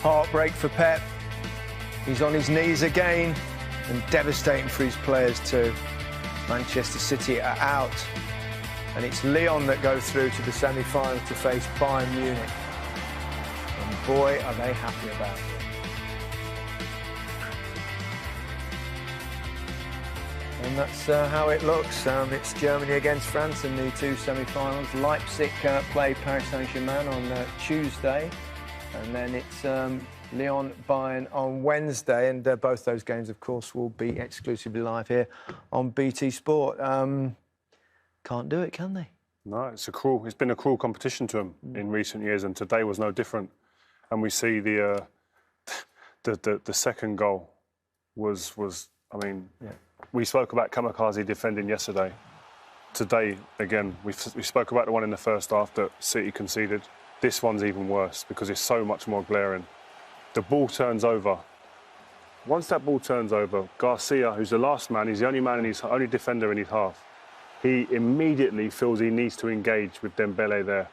Heartbreak for Pep. He's on his knees again, and devastating for his players too. Manchester City are out, and it's Lyon that go through to the semi-final to face Bayern Munich. And boy, are they happy about it. And that's how it looks. It's Germany against France in the two semi-finals. Leipzig play Paris Saint-Germain on Tuesday, and then it's Lyon Bayern on Wednesday. And both those games, of course, will be exclusively live here on BT Sport. Can't do it, can they? No, it's been a cruel competition to them in recent years, and today was no different. And we see the second goal was I mean. Yeah. We spoke about kamikaze defending yesterday. Today, again, we spoke about the one in the first half that City conceded. This one's even worse because it's so much more glaring. The ball turns over. Once that ball turns over, Garcia, who's the last man, he's the only defender in his half. He immediately feels he needs to engage with Dembele there.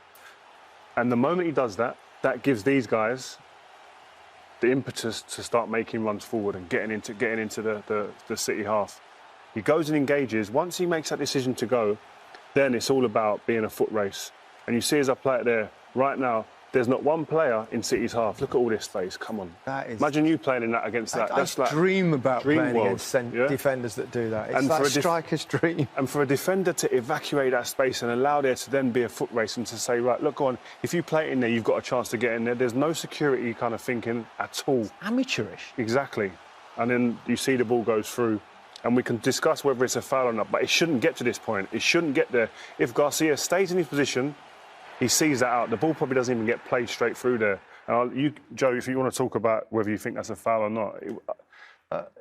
And the moment he does that, that gives these guys the impetus to start making runs forward and getting into the City half. He goes and engages. Once he makes that decision to go, then it's all about being a foot race. And you see as I play it there, right now, there's not one player in City's half. Look at all this space, come on. Imagine you playing in that against that. That's like dream about playing against defenders that do that. It's and like a striker's dream. And for a defender to evacuate that space and allow there to then be a foot race and to say, right, look on, if you play it in there, you've got a chance to get in there. There's no security kind of thinking at all. Amateurish. Exactly. And then you see the ball goes through. And we can discuss whether it's a foul or not, but it shouldn't get to this point. It shouldn't get there. If Garcia stays in his position, he sees that out. The ball probably doesn't even get played straight through there. Joe, if you want to talk about whether you think that's a foul or not,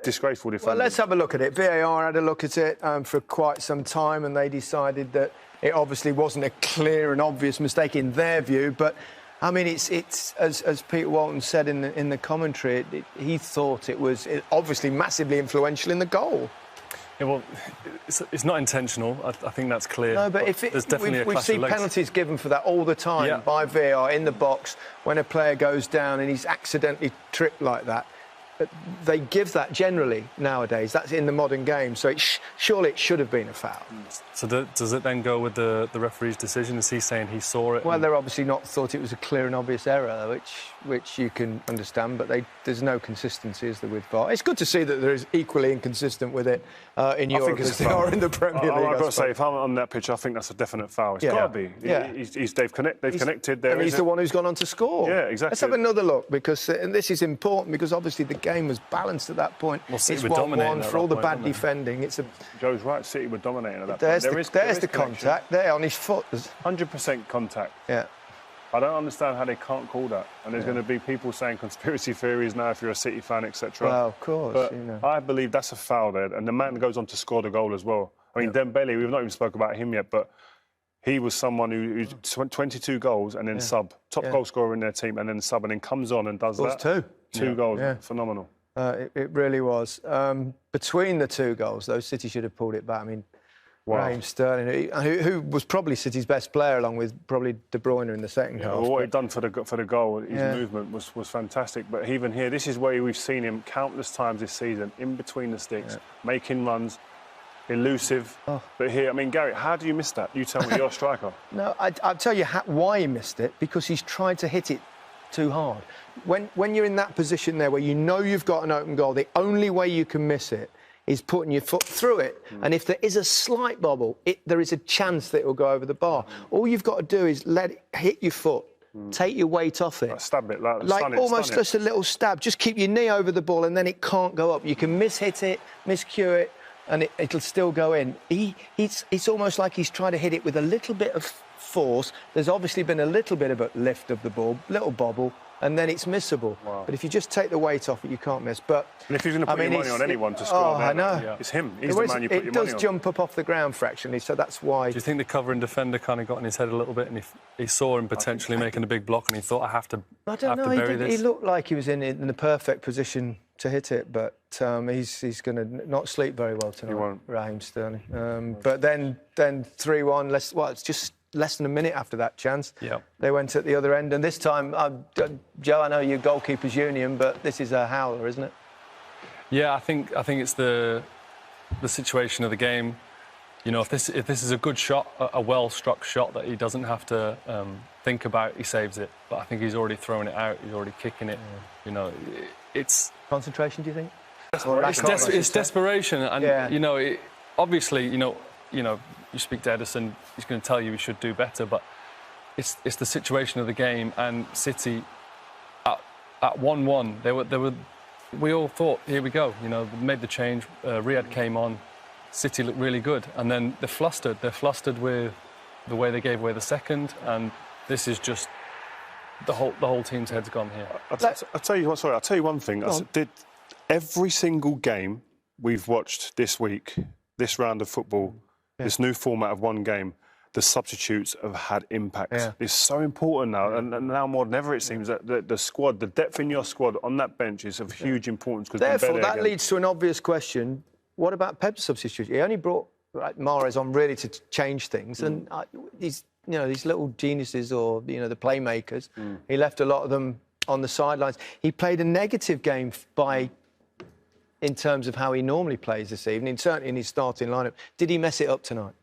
disgraceful defending. Well, let's have a look at it. VAR had a look at it for quite some time, and they decided that it obviously wasn't a clear and obvious mistake in their view. But I mean, it's as Peter Walton said in the commentary, he thought it was obviously massively influential in the goal. Yeah, well, it's not intentional. I think that's clear. No, but if there's definitely we see penalties given for that all the time by VAR in the box when a player goes down and he's accidentally tripped like that. But they give that generally nowadays. That's in the modern game. So surely it should have been a foul. So does it then go with the referee's decision? Is he saying he saw it? Well, they're obviously not thought it was a clear and obvious error, which you can understand. But there's no consistency, is there, with VAR? It's good to see that there is equally inconsistent with it in Europe as they are in the Premier League. I've got to say, if I'm on that pitch, I think that's a definite foul. It's got to be. Yeah. They've connected there. And he's the one who's gone on to score. Yeah, exactly. Let's have another look, because and this is important, because obviously the game was balanced at that point. Well, it's 1-1 for all the bad defending. Joe's right. City were dominating at that point. There's the contact there on his foot. 100% contact. Yeah. I don't understand how they can't call that. And there's going to be people saying conspiracy theories now if you're a City fan, etc. Well, of course. But I believe that's a foul there. And the man goes on to score the goal as well. I mean, Dembele, we've not even spoke about him yet, but he was someone who's 22 goals and then sub. Top goal scorer in their team and then sub, and then comes on and does that. Two goals. Yeah. Phenomenal. It really was. Between the two goals, though, City should have pulled it back. I mean, Raheem Sterling, who was probably City's best player, along with probably De Bruyne in the second half. Well, what he'd done for the goal, his movement was fantastic. But even here, this is where we've seen him countless times this season, in between the sticks, making runs, elusive. But here, I mean, Gary, how do you miss that? You tell me, you're a striker. No, I'll tell you why he missed it, because he's tried to hit it too hard. When you're in that position there where you know you've got an open goal, the only way you can miss it is putting your foot through it. And if there is a slight bobble, there is a chance that it will go over the bar. All you've got to do is let it hit your foot, take your weight off it. Stab it, almost just a little stab. Just keep your knee over the ball and then it can't go up. You can mishit it, miscue it, and it'll still go in. It's almost like he's trying to hit it with a little bit of force. There's obviously been a little bit of a lift of the ball, little bobble, and then it's missable. Wow. But if you just take the weight off it, you can't miss. But and if you're going to put your money on anyone to score, I know. It's him. He's the man you put your money on. It does jump up off the ground fractionally, so that's why. Do you think the covering defender kind of got in his head a little bit, and he saw him potentially making a big block, and he thought, I have to bury this? He looked like he was in the perfect position to hit it, but he's going to not sleep very well tonight. He won't. Raheem Sterling. But then 3-1. It's just less than a minute after that chance. Yeah. They went at the other end. And this time, Joe, I know you're goalkeepers union, but this is a howler, isn't it? Yeah, I think it's the situation of the game. You know, if this is a good shot, a well-struck shot that he doesn't have to think about, he saves it. But I think he's already throwing it out. He's already kicking it. You know, it's concentration. Do you think? It's desperation, and you know, obviously, you know, you speak to Edison, he's going to tell you he should do better. But it's the situation of the game, and City at 1-1, they were. We all thought, here we go. You know, made the change. Riyad came on. City looked really good, and then they're flustered. They're flustered with the way they gave away the second, and this is just the whole team's head's gone here. I'll tell you what. Sorry, I'll tell you one thing. Did every single game we've watched this week, this round of football, this new format of one game, the substitutes have had impact. Yeah. It's so important now, and now more than ever it seems that the squad, the depth in your squad on that bench is of huge importance. Therefore, that leads to an obvious question. What about Pep's substitute? He only brought Mahrez on really to change things, and these little geniuses or the playmakers, he left a lot of them on the sidelines. He played a negative game in terms of how he normally plays this evening, certainly in his starting lineup. Did he mess it up tonight?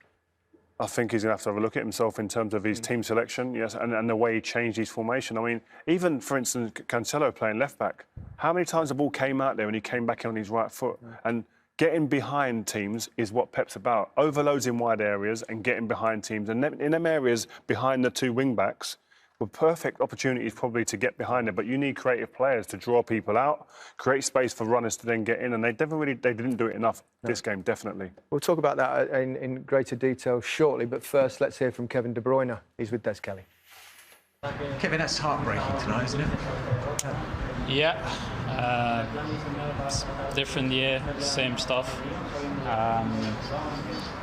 I think he's going to have a look at himself in terms of his team selection, yes, and the way he changed his formation. I mean, even, for instance, Cancelo playing left-back, how many times the ball came out there when he came back on his right foot? And getting behind teams is what Pep's about. Overloads in wide areas and getting behind teams. And in them areas behind the two wing-backs were perfect opportunities probably to get behind it. But you need creative players to draw people out, create space for runners to then get in. And they didn't do it enough this game, definitely. We'll talk about that in greater detail shortly. But first, let's hear from Kevin De Bruyne. He's with Des Kelly. Kevin, that's heartbreaking tonight, isn't it? Yeah. It's different year, same stuff. I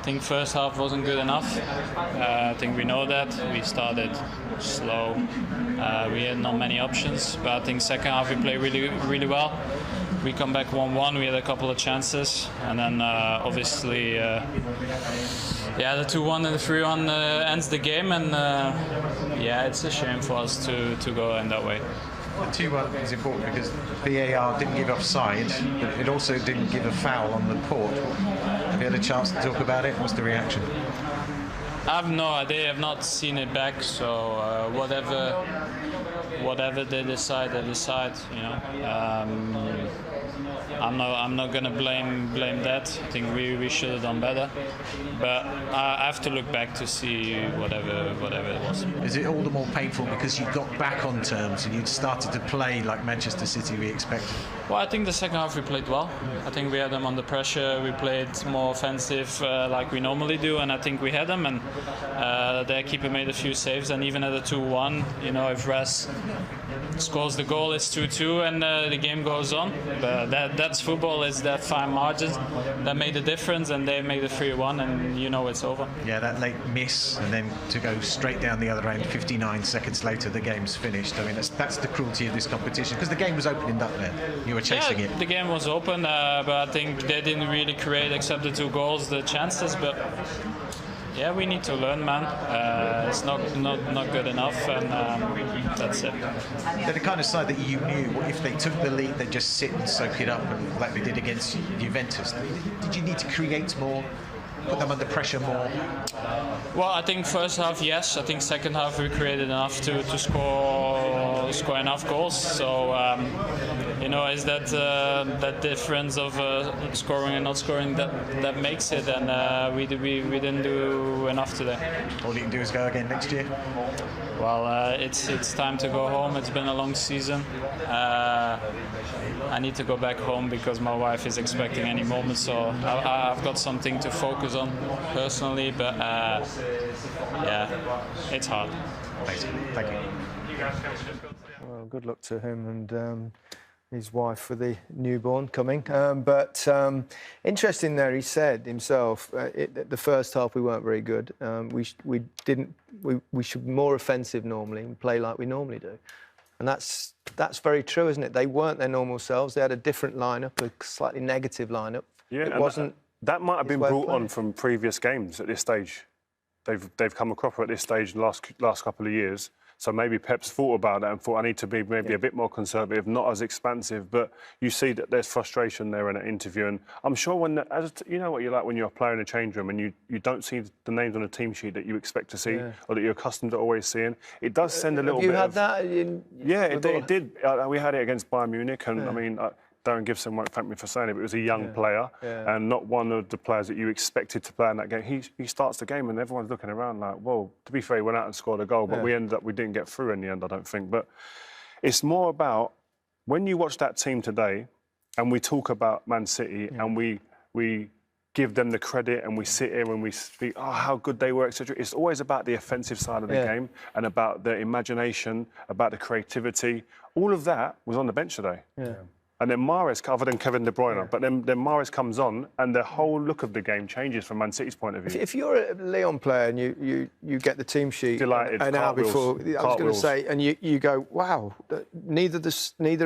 think first half wasn't good enough. I think we know that. We started slow. We had not many options, but I think second half we played really, really well. We come back 1-1. We had a couple of chances, and then obviously, the 2-1 and the 3-1 ends the game. And it's a shame for us to go in that way. The 2-1 is important because VAR didn't give offside, but it also didn't give a foul on Laporte. Have you had a chance to talk about it? What's the reaction? I have no idea. I've not seen it back, so whatever they decide, they decide. You know, I'm not gonna blame that. I think we should have done better, but I have to look back to see whatever it was. Is it all the more painful because you got back on terms and you'd started to play like Manchester City we expected? Well, I think the second half we played well. I think we had them under pressure. We played more offensive like we normally do, and I think we had them. And their keeper made a few saves, and even at the 2-1, you know, if Res scores the goal, it's 2-2, and the game goes on. But that's football. It's that fine margins that made the difference, and they made the 3-1, and you know it's over. Yeah, that late miss, and then to go straight down the other end, 59 seconds later, the game's finished. I mean, that's the cruelty of this competition, because the game was opening up there. You were chasing it. The game was open, but I think they didn't really create, except the 2 goals, the chances. But yeah, we need to learn, man. It's not good enough, and that's it. They're the kind of side that you knew if they took the lead, they'd just sit and soak it up, and like they did against Juventus. Did you need to create more, put them under pressure more? Well, I think first half, yes. I think second half we created enough to score enough goals. So you know, is that difference of scoring and not scoring that makes it, and we didn't do enough today. All you can do is go again next year. Well, it's time to go home. It's been a long season. I need to go back home because my wife is expecting any moment, so I've got something to focus on personally, but yeah, it's hard. Thanks. Thank you. Well, good luck to him and his wife for the newborn coming. Interesting there, he said himself, the first half we weren't very good. We should be more offensive normally and play like we normally do. And that's very true, isn't it? They weren't their normal selves. They had a different lineup, a slightly negative lineup. Yeah, it wasn't. That might have been brought on from previous games at this stage. they've come a cropper at this stage in the last couple of years. So maybe Pep's thought about that and thought, I need to be maybe a bit more conservative, not as expansive. But you see that there's frustration there in an interview. And I'm sure you know what you're like when you're a player in a change room and you don't see the names on a team sheet that you expect to see or that you're accustomed to always seeing. It does send a little bit. Have you had that? It did. We had it against Bayern Munich. And I mean, Darren Gibson won't thank me for saying it, but it was a young player and not one of the players that you expected to play in that game. He starts the game and everyone's looking around like, whoa, to be fair, he went out and scored a goal, but we didn't get through in the end, I don't think. But it's more about when you watch that team today and we talk about Man City and we give them the credit and we sit here and we speak, how good they were, etc. It's always about the offensive side of the game and about the imagination, about the creativity. All of that was on the bench today. Yeah. And then Mahrez, other than Kevin De Bruyne, but then Mahrez comes on and the whole look of the game changes from Man City's point of view. If you're a Lyon player and you get the team sheet an hour before, I was going to say, and you go, wow, neither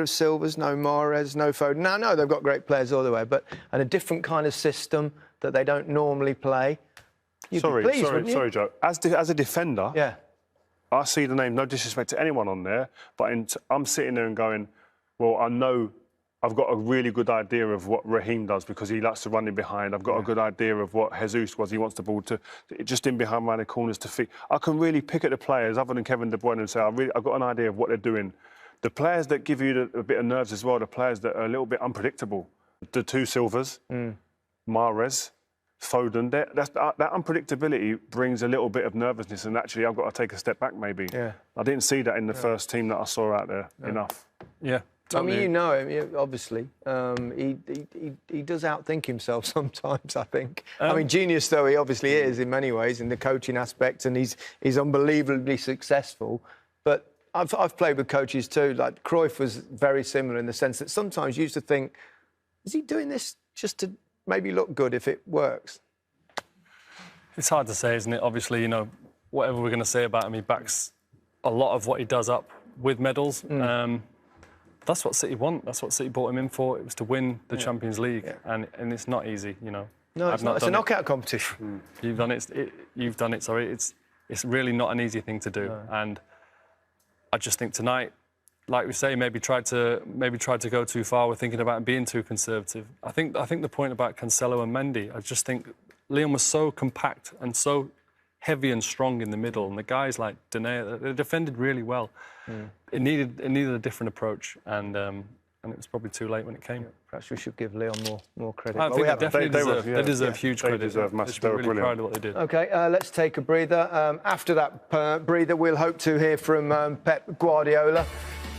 of Silva's, no Mahrez, no Foden. No, they've got great players all the way, and a different kind of system that they don't normally play. Sorry, Joe. As a defender, I see the name, no disrespect to anyone on there, but I'm sitting there and going, well, I know I've got a really good idea of what Raheem does because he likes to run in behind. I've got a good idea of what Jesus was. He wants the ball to just in behind around the corners to feed. I can really pick at the players other than Kevin De Bruyne and say, I've got an idea of what they're doing. The players that give you a bit of nerves as well, the players that are a little bit unpredictable. The two Silvas, Mahrez, Foden, that unpredictability brings a little bit of nervousness and actually I've got to take a step back maybe. Yeah. I didn't see that in the first team that I saw out there enough. Yeah. Totally. I mean, you know him, obviously. He does outthink himself sometimes, I think. I mean, genius though he obviously is in many ways in the coaching aspect, and he's unbelievably successful. But I've played with coaches too. Like Cruyff was very similar in the sense that sometimes you used to think, is he doing this just to maybe look good if it works? It's hard to say, isn't it? Obviously, you know, whatever we're going to say about him, he backs a lot of what he does up with medals. That's what City want. That's what City brought him in for. It was to win the Champions League, and it's not easy, you know. No, it's not. It's a knockout competition. You've done it. You've done it. Sorry, it's really not an easy thing to do. No. And I just think tonight, like we say, maybe tried to go too far. We're thinking about being too conservative. I think the point about Cancelo and Mendy, I just think Lyon was so compact and so heavy and strong in the middle, and the guys like Dene, they defended really well. It needed a different approach, and it was probably too late when it came. Yeah, perhaps we should give Lyon more credit. I think they deserve huge credit. They deserve massive. They were really proud of what they did. OK, let's take a breather. After that breather, we'll hope to hear from Pep Guardiola,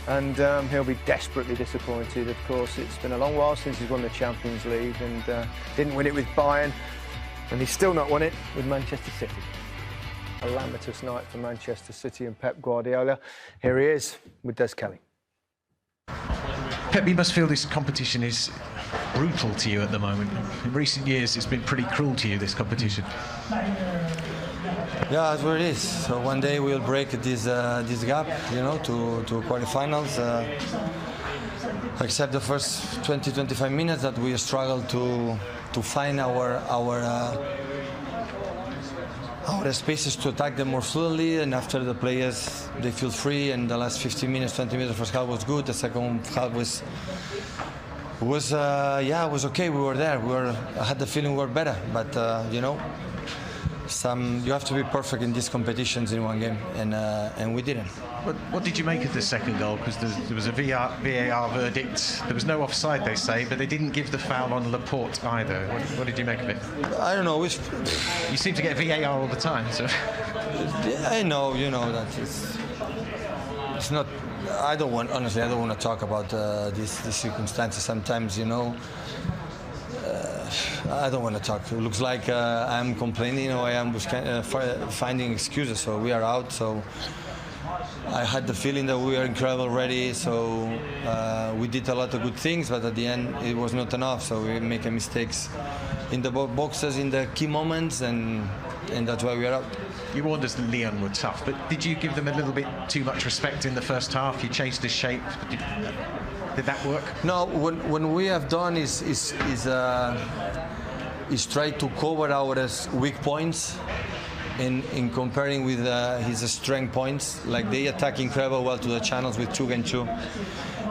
and he'll be desperately disappointed. Of course, it's been a long while since he's won the Champions League, and didn't win it with Bayern, and he's still not won it with Manchester City. A calamitous night for Manchester City and Pep Guardiola. Here he is with Des Kelly. Pep, you must feel this competition is brutal to you at the moment. In recent years, it's been pretty cruel to you, this competition. Yeah, that's what it is. So one day we'll break this gap, you know, to quarterfinals. Except the first 20-25 minutes that we struggled to find our spaces to attack them more fluently, and after the players they feel free, and the last 15 minutes, 20 minutes, the first half was good. The second half was okay. We were there. I had the feeling we were better, but you know, you have to be perfect in these competitions in one game, and we didn't. What did you make of the second goal? Because there was a VAR verdict. There was no offside, they say, but they didn't give the foul on Laporte either. What did you make of it? I don't know. You seem to get VAR all the time, so. Yeah, I know. You know that it's not. Honestly, I don't want to talk about these circumstances. Sometimes, you know. I don't want to talk. It looks like I'm complaining or I am finding excuses. So we are out. So I had the feeling that we are incredible already. So we did a lot of good things, but at the end it was not enough. So we make mistakes in the boxes in the key moments, and that's why we are out. You warned us that Lyon were tough, but did you give them a little bit too much respect in the first half? You changed the shape. Did that work? No, when we have done is try to cover our weak points in comparing with his strength points, like they attack incredible well to the channels with 2-2,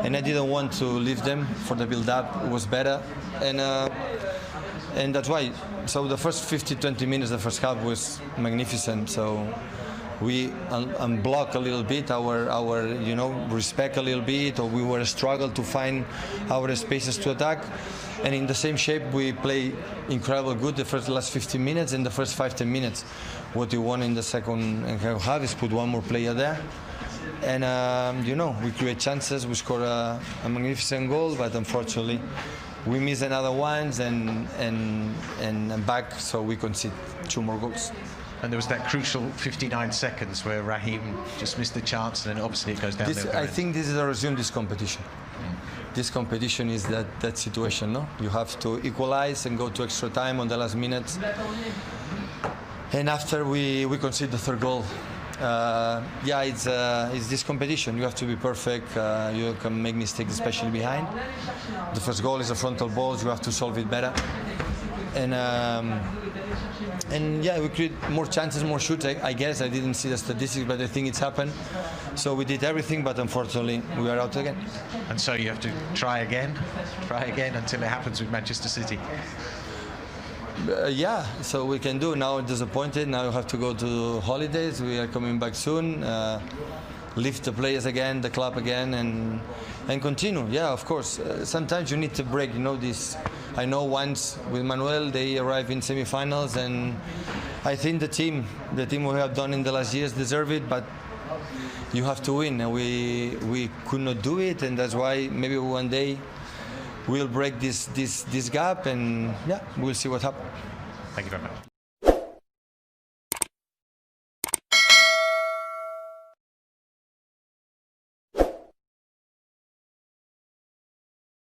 and I didn't want to leave them for the build-up. It was better, and that's why. So the first 20 minutes, the first half was magnificent. So we unblock a little bit our respect a little bit, or we were struggle to find our spaces to attack. And in the same shape, we play incredible good the last 15 minutes and the first 5-10 minutes. What we want in the second half is put one more player there. And, we create chances. We score a magnificent goal, but unfortunately, we miss another ones and back, so we concede 2 more goals. And there was that crucial 59 seconds where Raheem just missed the chance, and then obviously it goes down there. I think this is a resume this competition. This competition is that situation, no? You have to equalize and go to extra time on the last minutes. And after we concede the 3rd goal, it's this competition. You have to be perfect. You can make mistakes, especially behind. The first goal is a frontal ball. You have to solve it better. And we create more chances, more shoots. I guess I didn't see the statistics, but I think it's happened. So we did everything, but unfortunately we are out again. And so you have to try again until it happens with Manchester City. So we can do. Now disappointed. Now we have to go to holidays. We are coming back soon. Lift the players again, the club again, and continue. Yeah, of course. Sometimes you need to break. This. I know once with Manuel, they arrived in semi-finals, and I think the team we have done in the last years deserve it. But you have to win, and we could not do it, and that's why maybe one day we'll break this gap, and we'll see what happens. Thank you very much.